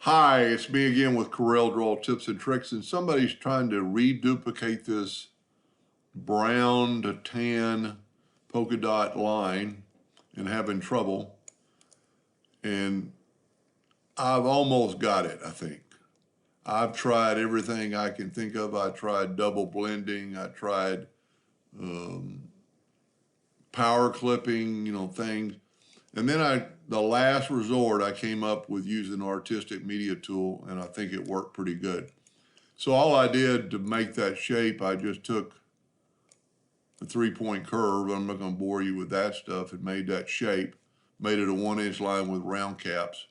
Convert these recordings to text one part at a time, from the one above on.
Hi, it's me again with Corel Draw Tips and Tricks, and somebody's trying to reduplicate this brown to tan polka dot line and having trouble. And I've almost got it, I think. I've tried everything I can think of. I tried double blending. I tried power clipping, things. And then the last resort, I came up with using an artistic media tool, and I think it worked pretty good. So all I did to make that shape, I just took a 3-point curve. I'm not going to bore you with that stuff. And made that shape, made it a 1-inch line with round caps.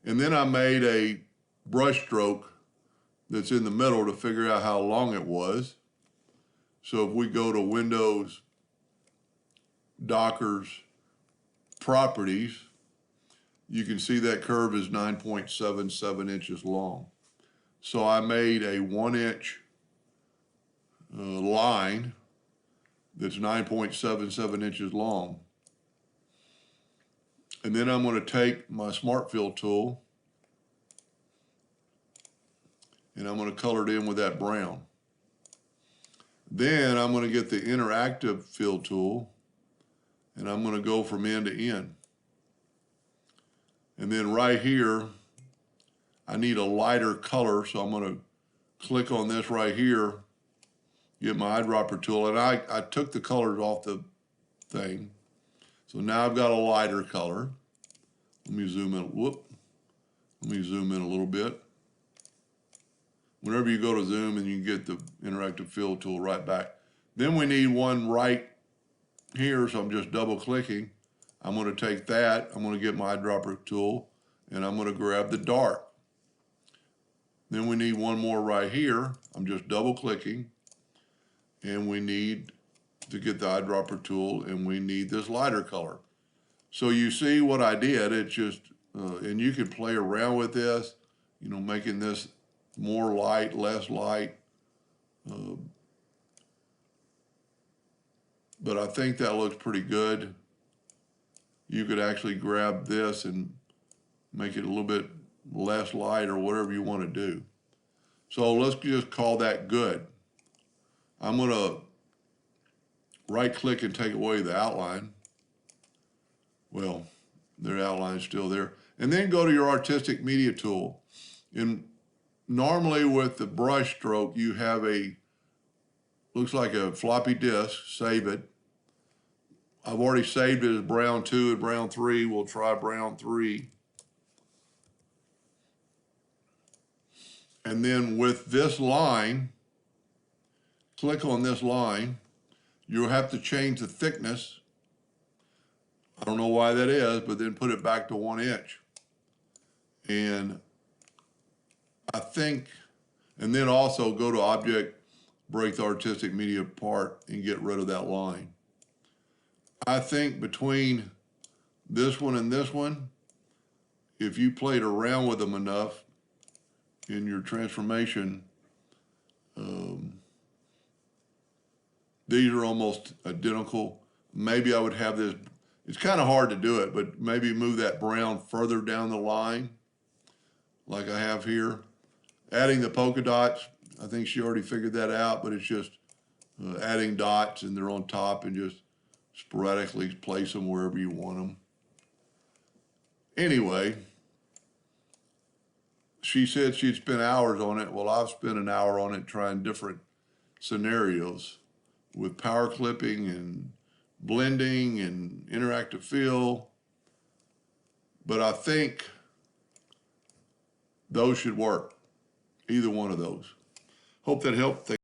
And then I made a brush stroke that's in the middle to figure out how long it was. So if we go to Windows, Dockers, Properties, you can see that curve is 9.77 inches long. So I made a 1-inch line that's 9.77 inches long. And then I'm going to take my Smart Fill tool and I'm going to color it in with that brown. Then I'm going to get the Interactive Fill tool and I'm going to go from end to end. And then right here, I need a lighter color, so I'm going to click on this right here, get my eyedropper tool, and I took the colors off the thing. So now I've got a lighter color. Let me zoom in. Let me zoom in a little bit. Whenever you go to zoom, and you can get the Interactive Fill tool right back. Then we need one right here, so I'm just double clicking. I'm going to take that, I'm going to get my eyedropper tool, and I'm going to grab the dark. Then we need one more right here. I'm just double clicking, and we need to get the eyedropper tool, and we need this lighter color. So you see what I did, it's just, and you can play around with this, making this more light, less light. But I think that looks pretty good. You could actually grab this and make it a little bit less light or whatever you want to do. So let's just call that good. I'm going to right click and take away the outline. Well, their outline is still there. And then go to your artistic media tool. And normally with the brush stroke, you have looks like a floppy disk, save it. I've already saved it as brown 2 and brown 3. We'll try brown 3. And then with this line, click on this line. You'll have to change the thickness. I don't know why that is, but then put it back to 1 inch. And I think, and then also go to Object, break the artistic media apart, and get rid of that line. I think between this one and this one, if you played around with them enough in your transformation, these are almost identical. Maybe I would have this, it's kind of hard to do it, but maybe move that brown further down the line like I have here. Adding the polka dots, I think she already figured that out, but it's just adding dots and they're on top and just sporadically place them wherever you want them. Anyway, she said she'd spent hours on it. Well, I've spent an hour on it trying different scenarios with power clipping and blending and interactive fill. But I think those should work, either one of those. Hope that helped.